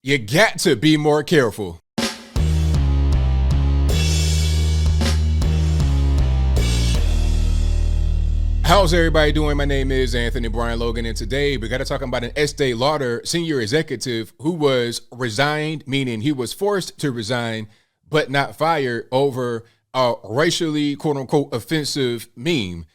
You got to be more careful. How's everybody doing? My name is Anthony Brian Logan, and today we got to talk about an Estee Lauder senior executive who was resigned, meaning he was forced to resign, but not fired over a racially, quote unquote, offensive meme.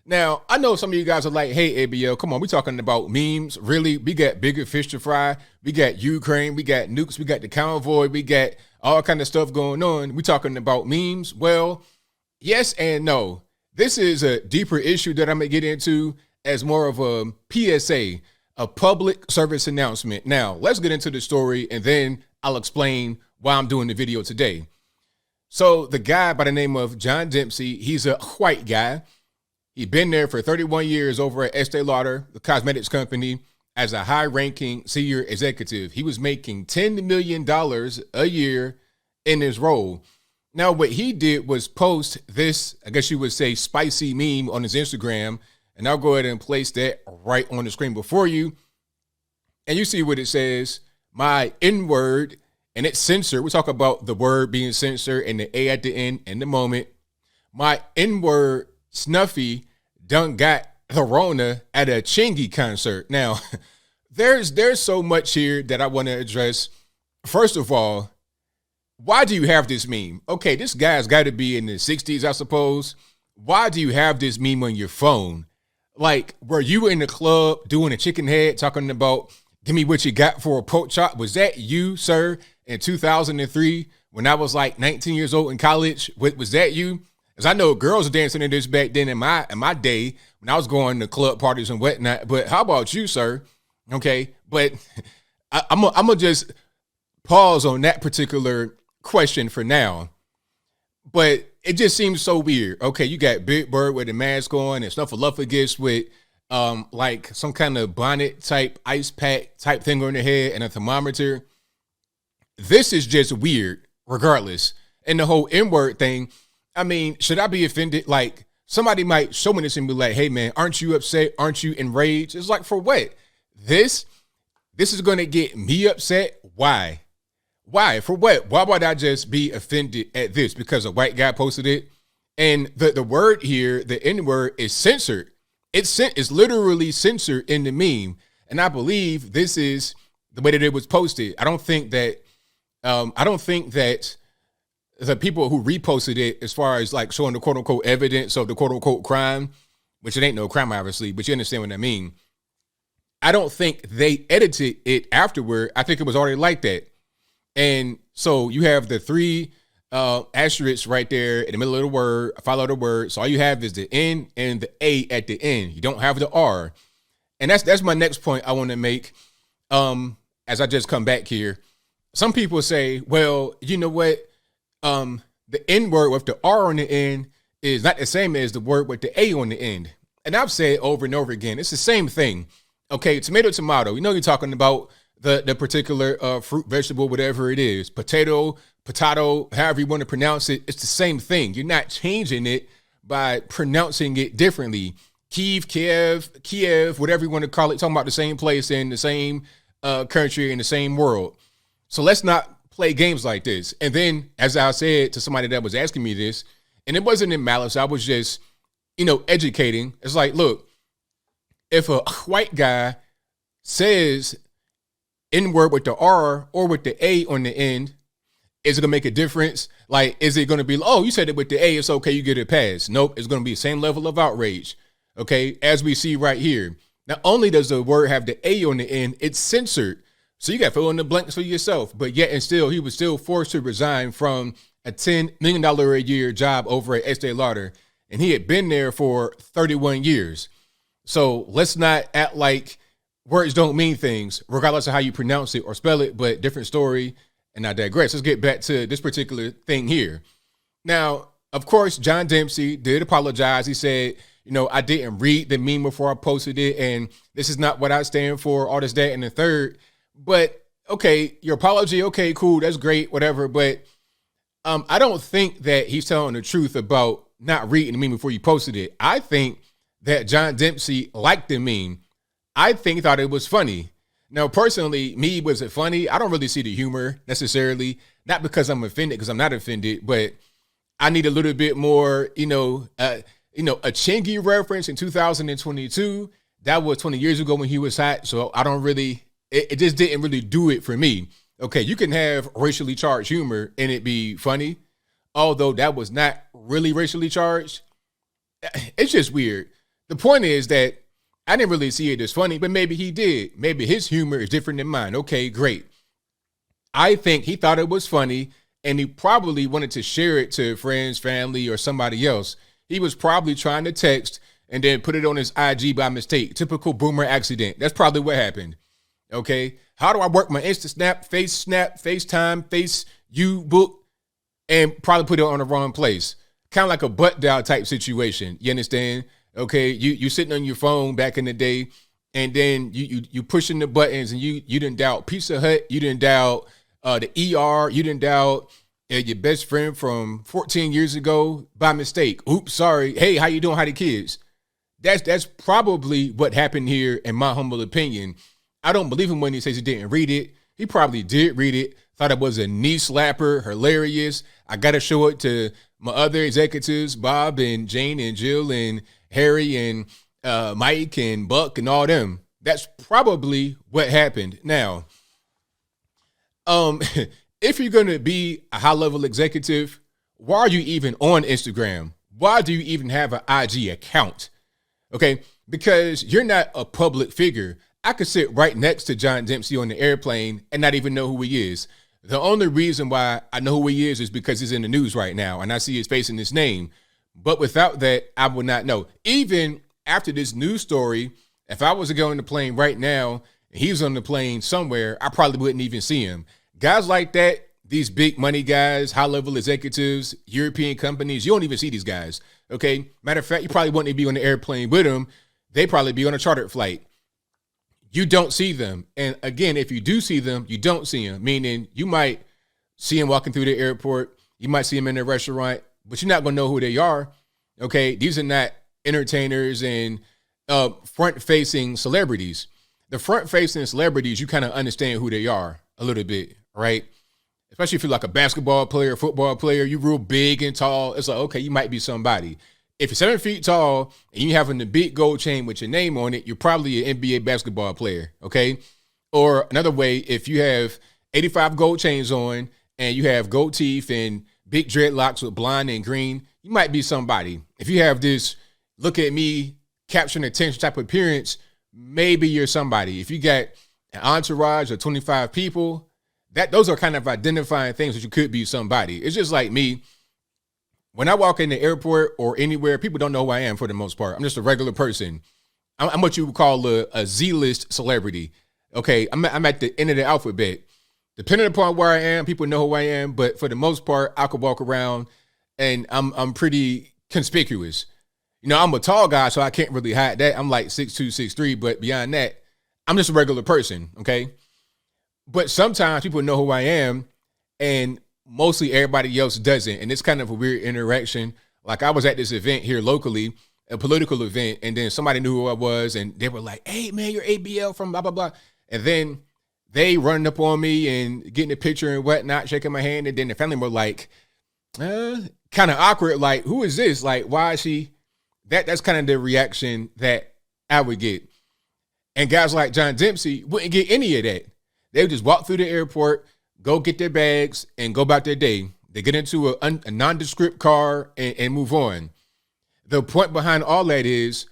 Now, I know some of you guys are like, hey, ABL, come on, we talking about memes. Really? We got bigger fish to fry. We got Ukraine, we got nukes, we got the convoy, we got all kind of stuff going on. We talking about memes? Well, yes and no. This is a deeper issue that I'm going to get into as more of a PSA, a public service announcement. Now, let's get into the story, and then I'll explain why I'm doing the video today. So the guy by the name of John Dempsey, he's a white guy. He'd been there for 31 years over at Estee Lauder, the cosmetics company, as a high-ranking senior executive. He was making $10 million a year in his role. Now, what he did was post this, I guess you would say, spicy meme on his Instagram, and I'll go ahead and place that right on the screen before you. And you see what it says, my N-word, and it's censored. We talk about the word being censored and the A at the end in the moment. My N-word Snuffy done got the Rona at a Chingy concert. Now, there's so much here that I want to address. First of all, why do you have this meme? Okay, this guy's got to be in the 60s, I suppose. Why do you have this meme on your phone? Like, were you in the club doing a chicken head talking about, give me what you got for a pork chop? Was that you, sir, in 2003 when I was like 19 years old in college? Was that you? Because I know girls were dancing in this back then in my day when I was going to club parties and whatnot. But how about you, sir? Okay, but I'm gonna just pause on that particular question for now, but it just seems so weird. Okay, you got Big Bird with a mask on and Snuffleupagus with like some kind of bonnet type ice pack type thing on their head and a thermometer. This is just weird regardless. And the whole N-word thing, I mean, should I be offended? Like, somebody might show me this and be like, hey man, aren't you upset? Aren't you enraged? It's like, for what? This is going to get me upset? Why? Why? For what? Why would I just be offended at this? Because a white guy posted it. And the word here, the N-word, is censored. It's literally censored in the meme. And I believe this is the way that it was posted. I don't think that the people who reposted it, as far as like showing the quote unquote evidence of the quote unquote crime, which it ain't no crime, obviously, but you understand what I mean. I don't think they edited it afterward. I think it was already like that. And so you have the three asterisks right there in the middle of the word, follow the word. So all you have is the N and the A at the end. You don't have the R. And that's my next point I want to make as I just come back here. Some people say, well, you know what? The N word with the R on the end is not the same as the word with the A on the end. And I've said over and over again, it's the same thing. Okay, tomato, tomato. You know you're talking about the particular fruit, vegetable, whatever it is, potato, however you want to pronounce it. It's the same thing. You're not changing it by pronouncing it differently. Kiev, whatever you want to call it, talking about the same place in the same country in the same world. So let's not play games like this. And then, as I said to somebody that was asking me this, and it wasn't in malice, I was just, educating. It's like, look, if a white guy says N-word with the R or with the A on the end, is it gonna make a difference? Like, is it gonna be, oh, you said it with the A, it's okay, you get a pass? Nope, it's gonna be the same level of outrage. Okay, as we see right here. Not only does the word have the A on the end, it's censored. So you got to fill in the blanks for yourself. But yet and still, he was still forced to resign from a $10 million a year job over at Estee Lauder. And he had been there for 31 years. So let's not act like words don't mean things, regardless of how you pronounce it or spell it, but different story. And I digress. Let's get back to this particular thing here. Now, of course, John Dempsey did apologize. He said, I didn't read the meme before I posted it, and this is not what I stand for, all this, that, and the third. But, okay, your apology, okay, cool, that's great, whatever. But I don't think that he's telling the truth about not reading the meme before you posted it. I think that John Dempsey liked the meme. I think he thought it was funny. Now, personally, me, was it funny? I don't really see the humor necessarily. Not because I'm offended, because I'm not offended, but I need a little bit more, a Chingy reference in 2022. That was 20 years ago when he was hot. So I don't really, it just didn't really do it for me. Okay, you can have racially charged humor and it be funny, although that was not really racially charged. It's just weird. The point is that I didn't really see it as funny, but maybe he did. Maybe his humor is different than mine. Okay, great. I think he thought it was funny and he probably wanted to share it to friends, family, or somebody else. He was probably trying to text and then put it on his IG by mistake. Typical boomer accident. That's probably what happened. Okay. How do I work my Snap, FaceTime, Face You book, and probably put it on the wrong place? Kind of like a butt dial type situation. You understand? Okay. You sitting on your phone back in the day, and then you pushing the buttons, and you didn't dial Pizza Hut, you didn't dial the ER, you didn't dial your best friend from 14 years ago by mistake. Oops, sorry. Hey, how you doing? How the kids? That's probably what happened here, in my humble opinion. I don't believe him when he says he didn't read it. He probably did read it, thought it was a knee slapper, hilarious. I got to show it to my other executives, Bob and Jane and Jill and Harry and Mike and Buck and all them. That's probably what happened. Now, if you're going to be a high-level executive, why are you even on Instagram? Why do you even have an IG account? Okay, because you're not a public figure. I could sit right next to John Dempsey on the airplane and not even know who he is. The only reason why I know who he is because he's in the news right now and I see his face and his name. But without that, I would not know. Even after this news story, if I was to go on the plane right now and he was on the plane somewhere, I probably wouldn't even see him. Guys like that, these big money guys, high-level executives, European companies, you don't even see these guys, okay? Matter of fact, you probably wouldn't be on the airplane with them. They probably be on a chartered flight. You don't see them. And again, if you do see them, you don't see them, meaning you might see them walking through the airport. You might see them in a restaurant, but you're not going to know who they are, okay? These are not entertainers and front-facing celebrities. The front-facing celebrities, you kind of understand who they are a little bit, right? Especially if you're like a basketball player, football player, you're real big and tall. It's like, okay, you might be somebody. If you're 7 feet tall and you having the big gold chain with your name on it, you're probably an NBA basketball player, okay? Or another way, if you have 85 gold chains on and you have gold teeth and big dreadlocks with blonde and green, you might be somebody. If you have this look at me, capturing attention type of appearance, maybe you're somebody. If you got an entourage of 25 people, those are kind of identifying things that you could be somebody. It's just like me. When I walk in the airport or anywhere, people don't know who I am for the most part. I'm just a regular person. I'm what you would call a Z-list celebrity. Okay, I'm at the end of the alphabet. Depending upon where I am, people know who I am. But for the most part, I could walk around and I'm pretty conspicuous. You know, I'm a tall guy, so I can't really hide that. I'm like 6'2", 6'3", but beyond that, I'm just a regular person, okay? But sometimes people know who I am, and mostly everybody else doesn't. And it's kind of a weird interaction. Like I was at this event here locally, a political event, and then somebody knew who I was, and they were like, hey, man, you're ABL from blah, blah, blah. And then they running up on me and getting a picture and whatnot, shaking my hand. And then the family were like, kind of awkward, like, who is this? Like, why is she? That's kind of the reaction that I would get. And guys like John Dempsey wouldn't get any of that. They would just walk through the airport, go get their bags, and go about their day. They get into a nondescript car and move on. The point behind all that is,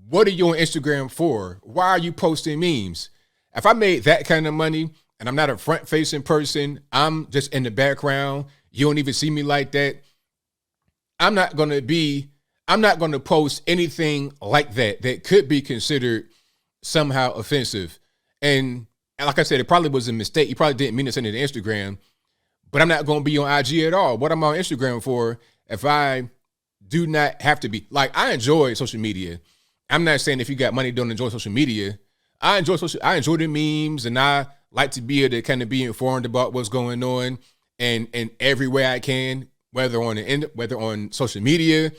what are you on Instagram for? Why are you posting memes? If I made that kind of money and I'm not a front-facing person, I'm just in the background, you don't even see me like that, I'm not going to post anything like that could be considered somehow offensive. And like I said, it probably was a mistake. You probably didn't mean to send it to Instagram, but I'm not going to be on IG at all. What am I on Instagram for if I do not have to be? Like, I enjoy social media. I'm not saying if you got money, don't enjoy social media. I enjoy the memes, and I like to be able to kind of be informed about what's going on and every way I can, whether on social media,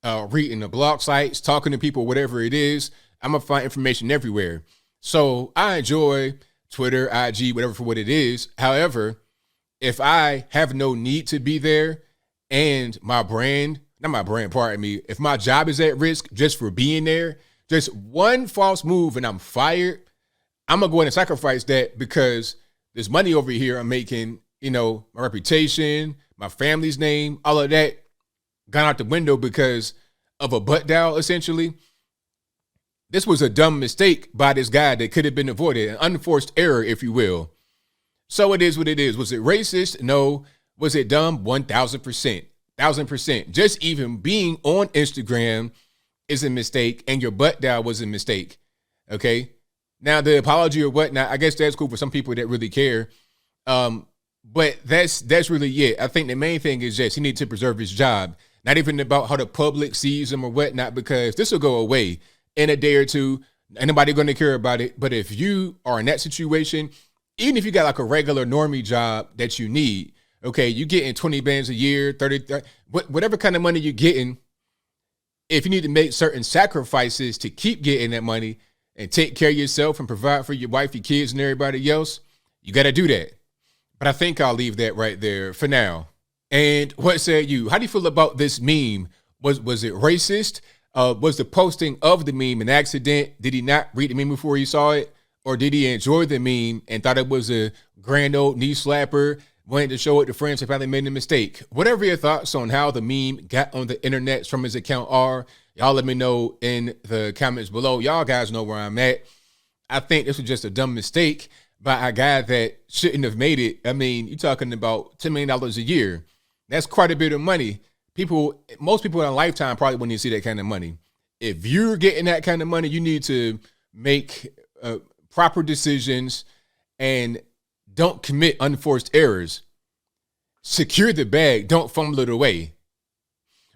reading the blog sites, talking to people, whatever it is. I'm going to find information everywhere. So I enjoy Twitter, IG, whatever for what it is. However, if I have no need to be there and my brand, not my brand, pardon me, if my job is at risk just for being there, just one false move and I'm fired, I'm going to go ahead and sacrifice that because there's money over here I'm making, you know, my reputation, my family's name, all of that gone out the window because of a butt dial, essentially. This was a dumb mistake by this guy that could have been avoided, an unforced error, if you will. So it is what it is. Was it racist? No. Was it dumb? 1,000%. 1,000%. Just even being on Instagram is a mistake, and your butt dial was a mistake. Okay? Now, the apology or whatnot, I guess that's cool for some people that really care. But that's really it. I think the main thing is just he needs to preserve his job. Not even about how the public sees him or whatnot, because this will go away in a day or two. Ain't nobody going to care about it. But if you are in that situation, even if you got like a regular normie job that you need, okay, you getting 20 bands a year, 30, whatever kind of money you're getting, if you need to make certain sacrifices to keep getting that money and take care of yourself and provide for your wife, your kids, and everybody else, you got to do that. But I think I'll leave that right there for now. And what say you? How do you feel about this meme? Was it racist? Was the posting of the meme an accident? Did he not read the meme before he saw it? Or did he enjoy the meme and thought it was a grand old knee slapper, wanted to show it to friends and finally made a mistake? Whatever your thoughts on how the meme got on the internet from his account are, y'all let me know in the comments below. Y'all guys know where I'm at. I think this was just a dumb mistake by a guy that shouldn't have made it. I mean, you're talking about $10 million a year. That's quite a bit of money. Most people in a lifetime probably wouldn't even see that kind of money. If you're getting that kind of money, you need to make proper decisions and don't commit unforced errors. Secure the bag. Don't fumble it away.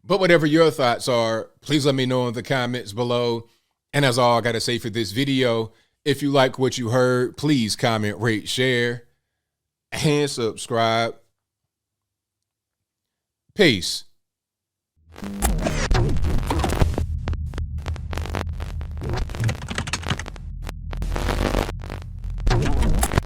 But whatever your thoughts are, please let me know in the comments below. And that's all I got to say for this video. If you like what you heard, please comment, rate, share, and subscribe. Peace.